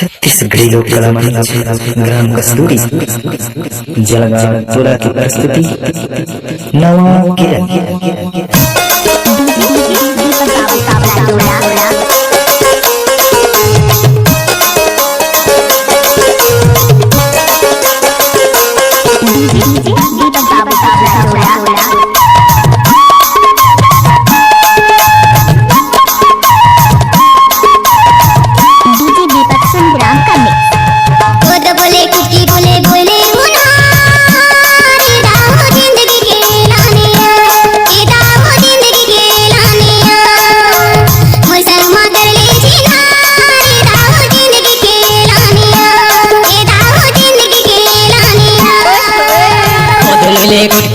छत्तीसगढ़ी लोक कला मंच ग्राम कस्तूरी जलगांव टोला की प्रस्तुति नवा किरण।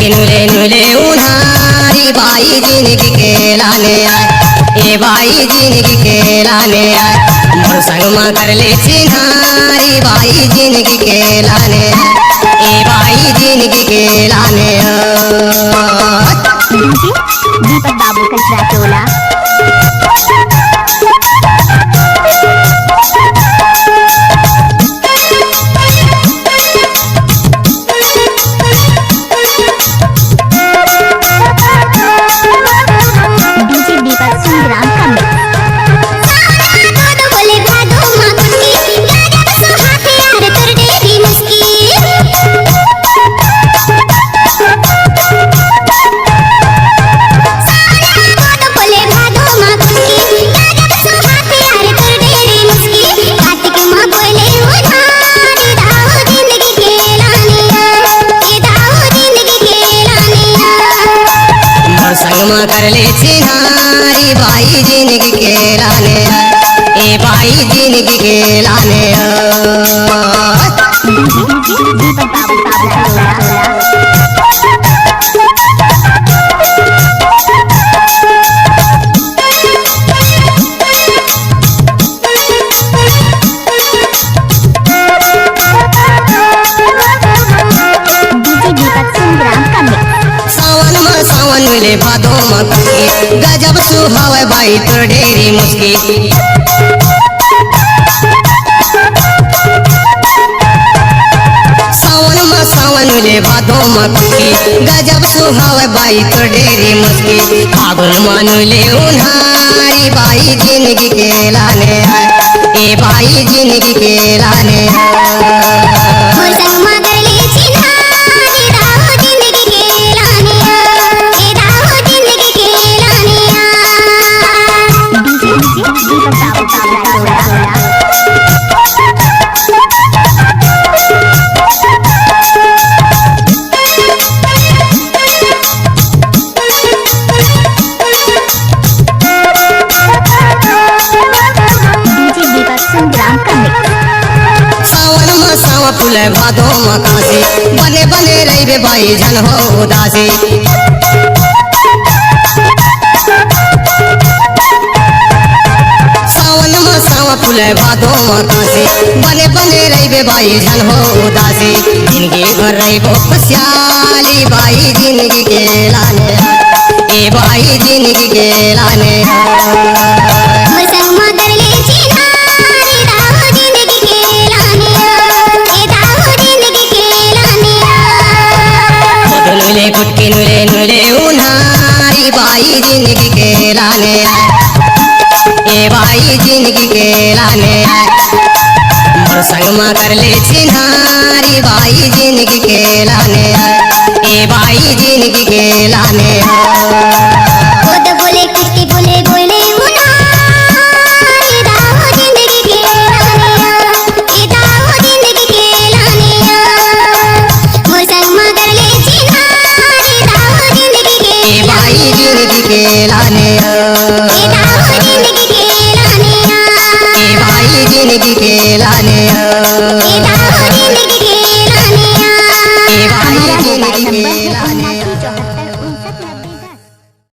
नुले नुले उन्हारी बाई जिंदगी के लाने आए, ए बाई जिंदगी के लाने आए, मोर संग में कर ले चिन्हारी बाई जिंदगी के लाने आए, ए बाई जिंदगी के लाने आए। दीपक बाबू कचरा टोला कर ले चिन्हारी बाई जिंदगी के लाने आए, ए बाई जिंदगी के लाने मिले भादो मक्की गजब सुहावे बाई तो ढेरी मुस्की। सावन मिले भादो मक्की गजब सुहावे बाई तो ढेरी मुस्की। फागुन मान ले उन्हारी बाई जिंदगी के लाने आए, ए बाई जिंदगी के लाने फूल भादो मकासी बने बने रही बाई जन हो उदासी। सावन फूल भादो मकासी बने बने रही बाई जन हो उदासी। जिंदगी भर रही वो खुशहाली बाई जिंदगी के लाने, ए बाई जिंदगी के लाने कुटकी नुले नुले उन्हारी बाई जिंदगी के लाने आए, ए बाई जिंदगी के लाने आए, मोर संग में कर ले चिन्हारी बाई जिंदगी के लाने आए, ए बाई जिंदगी के लाने बोले कुटकी बोले बोले जिंदगी के लाने ए भाई जिंदगी के लाने